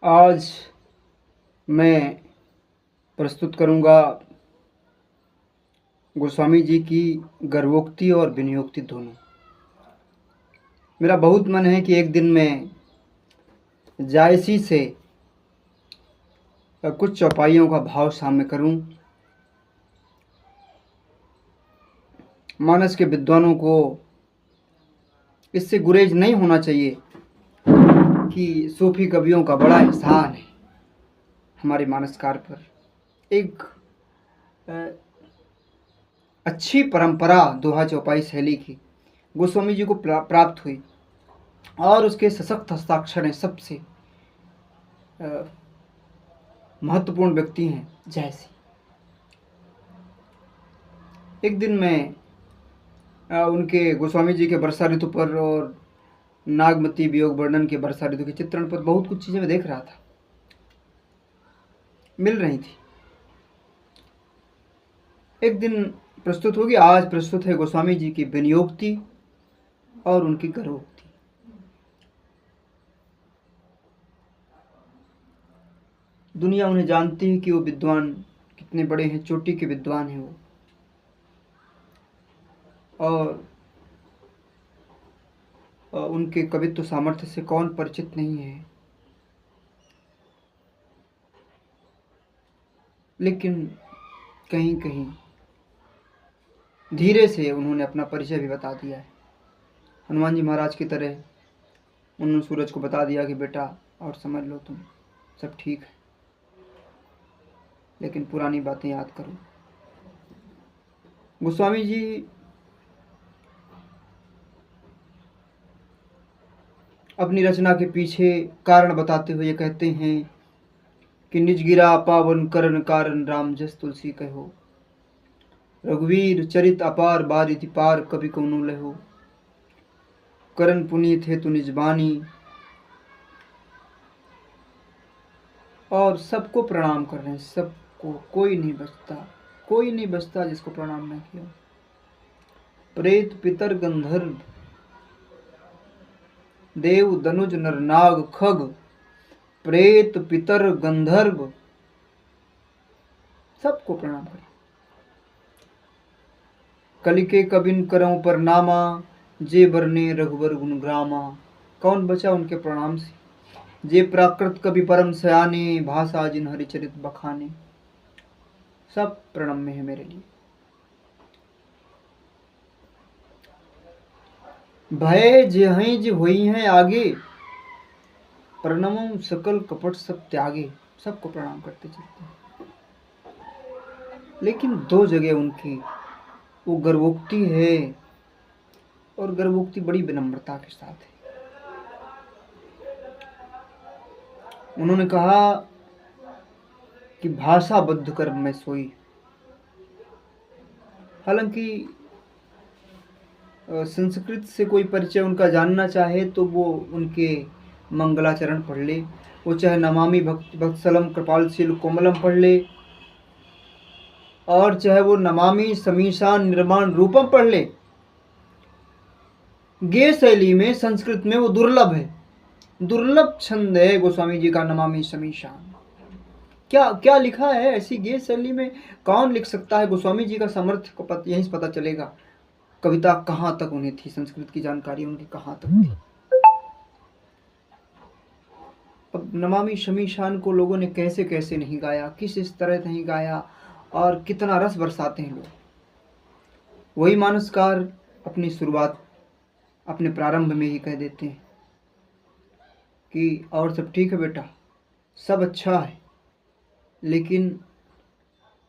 आज मैं प्रस्तुत करूँगा गोस्वामी जी की गर्वोक्ति और विनयोक्ति दोनों। मेरा बहुत मन है कि एक दिन मैं जायसी से कुछ चौपाइयों का भाव साम्य करूं। मानस के विद्वानों को इससे गुरेज नहीं होना चाहिए कि सूफी कवियों का बड़ा एहसान है हमारे मानसकार पर। एक अच्छी परंपरा दोहा चौपाई शैली की गोस्वामी जी को प्राप्त हुई और उसके सशक्त हस्ताक्षर हैं। सबसे महत्वपूर्ण व्यक्ति हैं जयसी। एक दिन मैं उनके गोस्वामी जी के वर्षा ऋतु पर और नागमती वियोग वर्णन के वर्षा ऋतु के चित्रण पर बहुत कुछ चीजें मैं देख रहा था, मिल रही थी। एक दिन प्रस्तुत होगी, आज प्रस्तुत है गोस्वामी जी की विनयोक्ति और उनकी गर्वोक्ति। दुनिया उन्हें जानती है कि वो विद्वान कितने बड़े हैं, चोटी के विद्वान हैं वो, और उनके कवित्व सामर्थ्य से कौन परिचित नहीं है। लेकिन कहीं कहीं धीरे से उन्होंने अपना परिचय भी बता दिया है। हनुमान जी महाराज की तरह उन्होंने सूरज को बता दिया कि बेटा और समझ लो, तुम सब ठीक है, लेकिन पुरानी बातें याद करो। गोस्वामी जी अपनी रचना के पीछे कारण बताते हुए ये कहते हैं कि निज गिरा पावन करण कारण राम जस तुलसी कहो, रघुवीर चरित अपार बारिधि पार कवि कौनो लहो, करण पुनीत है तु निज बानी। और सबको प्रणाम कर रहे हैं, सबको, कोई नहीं बचता जिसको प्रणाम न किया। प्रेत पितर गंधर्व देव दनुज नर नाग खग, प्रेत पितर गंधर्व सबको प्रणाम करें। कलिके कबिन करऊं पर नामा, जे बरने रघुवर गुण ग्रामा। कौन बचा उनके प्रणाम से? जे प्राकृत कवि परम सयाने, भाषा जिन हरिचरित बखाने। सब प्रणम में है मेरे लिए। भय जहीं जी हुई हैं आगे, प्रणमों सकल कपट सब त्यागे। सबको प्रणाम करते चलते हैं। लेकिन दो जगह उनकी वो गर्वोक्ति है, और गर्वोक्ति बड़ी विनम्रता के साथ है। उन्होंने कहा कि भाषा बद्ध कर्म में सोई। हालांकि संस्कृत से कोई परिचय उनका जानना चाहे तो वो उनके मंगलाचरण पढ़ ले, वो चाहे नमामि भक्तवत्सलम कृपालशील कोमलम पढ़ ले, और चाहे वो नमामि समीशान निर्माण रूपम पढ़ ले। गे शैली में, संस्कृत में वो दुर्लभ है, दुर्लभ छंद है गोस्वामी जी का नमामि समीशान। क्या क्या लिखा है ऐसी गे शैली में? कौन लिख सकता है? गोस्वामी जी का सामर्थ्य को यहीं से पता चलेगा। कविता कहाँ तक उन्हें थी, संस्कृत की जानकारी उनकी कहाँ तक थी। अब नमामि शमीशान को लोगों ने कैसे कैसे नहीं गाया, किस इस तरह नहीं गाया, और कितना रस बरसाते हैं लोग। वही मानसकार अपनी शुरुआत, अपने प्रारंभ में ही कह देते हैं कि और सब ठीक है बेटा, सब अच्छा है, लेकिन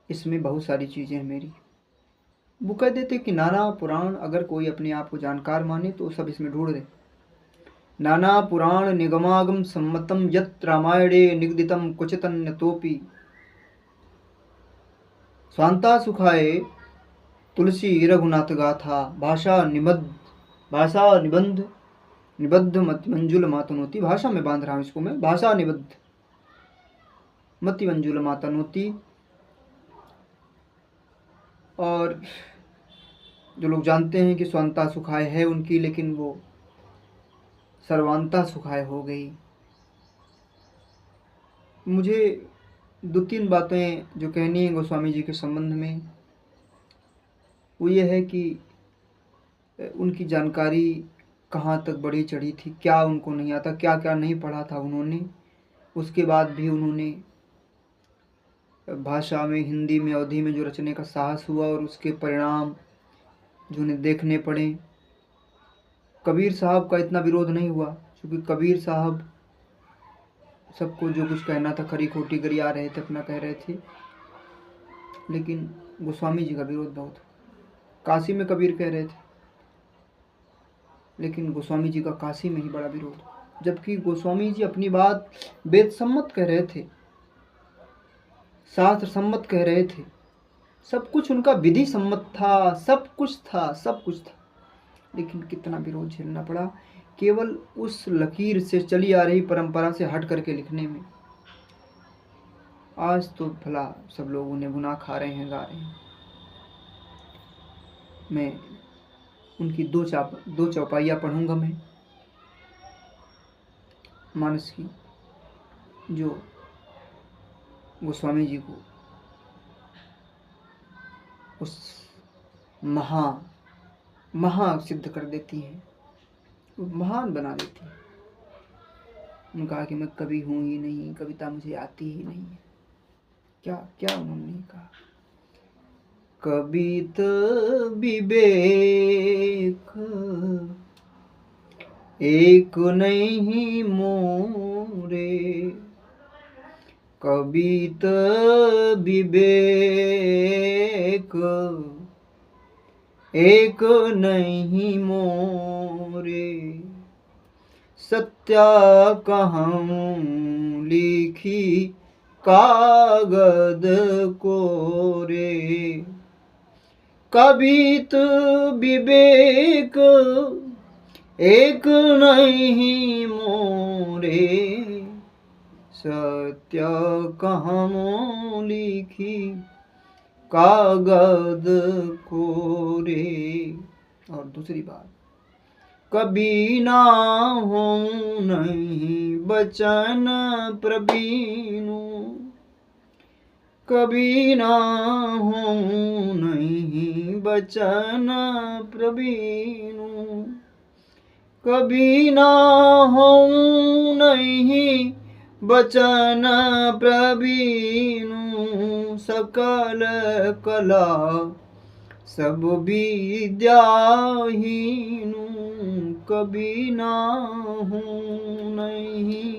इसमें बहुत सारी चीज़ें हैं मेरी। वो कह देते कि नाना पुराण, अगर कोई अपने आप को जानकार माने तो सब इसमें ढूंढ दे। नाना पुराण निगमागम सम्मतम यत् रामायणे निगदितम क्वचितन्यतोपि, स्वांता सुखाए तुलसी रघुनाथ गाथा, भाषा निबंध निबद्ध मति मंजुल मातनोती। भाषा में बांध रहा हूँ इसको मैं, भाषा निबद्ध मति मंजुल मातनोती। और जो लोग जानते हैं कि स्वांता सुखाए है उनकी, लेकिन वो सर्वांता सुखाए हो गई। मुझे 2-3 बातें जो कहनी है गोस्वामी जी के संबंध में, वो ये है कि उनकी जानकारी कहाँ तक बढ़ी चढ़ी थी, क्या उनको नहीं आता, क्या क्या नहीं पढ़ा था उन्होंने, उसके बाद भी उन्होंने भाषा में, हिंदी में, अवधी में जो रचने का साहस हुआ और उसके परिणाम जो उन्हें देखने पड़े। कबीर साहब का इतना विरोध नहीं हुआ, क्योंकि कबीर साहब सबको जो कुछ कहना था खरी खोटी गरिया रहे थे, अपना कह रहे थे, लेकिन गोस्वामी जी का विरोध बहुत। काशी में कबीर कह रहे थे, लेकिन गोस्वामी जी का काशी में ही बड़ा विरोध, जबकि गोस्वामी जी अपनी बात वेद सम्मत कह रहे थे, शास्त्र सम्मत कह रहे थे, सब कुछ उनका विधि सम्मत था, सब कुछ था, लेकिन कितना विरोध झेलना पड़ा केवल उस लकीर से चली आ रही परंपरा से हट करके लिखने में। आज तो भला सब लोग उन्हें गुनाह खा रहे हैं, गा रहे हैं। मैं उनकी दो चौपाइयाँ पढ़ूंगा मैं, मानस की, जो गोस्वामी जी को उस महा सिद्ध कर देती हैं, महान बना देती हैं। उन्होंने कहा कि मैं कवि हूँ ही नहीं, कविता मुझे आती ही नहीं है। क्या क्या उन्होंने कहा, कवित विवेक एक नहीं मोरे, कवित विवेक एक नहीं मोरे, सत्या कहूँ लिखी कागद कोरे, कवित विवेक एक नहीं मोरे, सत्य कहूँ लिखी कागद कोरे। और दूसरी बात, कभी ना हो नहीं बचन प्रवीणु, कभी ना हो नहीं बचन प्रवीणु, कभी ना हो नहीं बचन प्रवीणु, सकल कला सब विद्याहीनु, कभी ना हो नहीं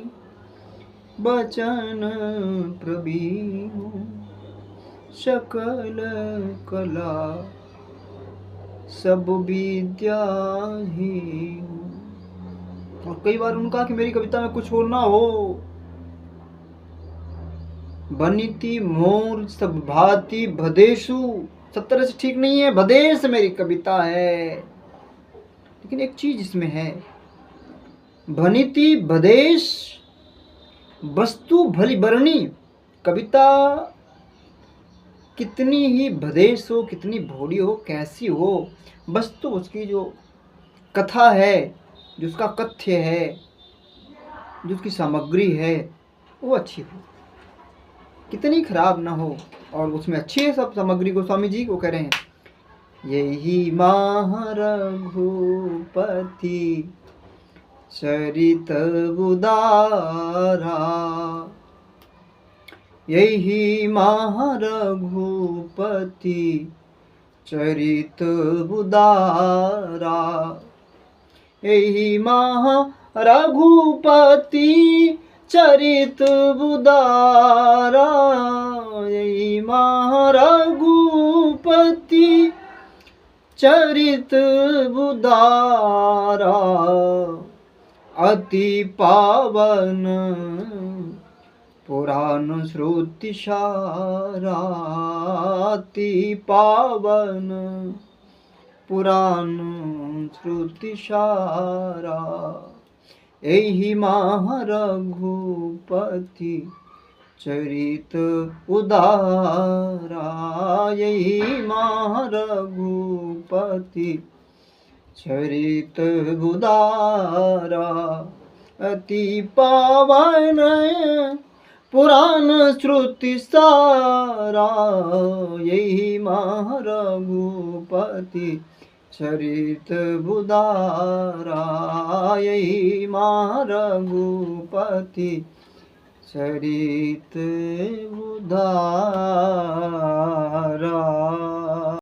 बचन प्रवीणु, सकल कला सब विद्याहीनु। और कई बार उन्होंने कहा कि मेरी कविता में कुछ और ना हो, बनिती मोर सब भांति भदेशु, सब तरह से ठीक नहीं है, भदेश मेरी कविता है, लेकिन एक चीज इसमें है, भनिति भदेश वस्तु भली बरनी। कविता कितनी ही भदेश हो, कितनी भोली हो, कैसी हो, वस्तु उसकी जो कथा है, जो उसका कथ्य है, जो उसकी सामग्री है, वो अच्छी हो, कितनी खराब ना हो, और उसमें अच्छी है सब सामग्री। गोस्वामी जी को कह रहे हैं, यही महारघुपति चरित उदारा, यही महारघुपति चरित उदारा, यही महारघुपति चरित उदारा, यही महारघुपति चरित उदारा, अति पावन पुराण श्रुति सारा, अति पावन पुराण श्रुति सारा, यही महारघुपति चरित उदारा, यही महारघुपति चरित उदारा, अति पावन पुराण श्रुति सारा, यही रघुपति चरित बुधारा, यही रघुपति चरित बुधारा।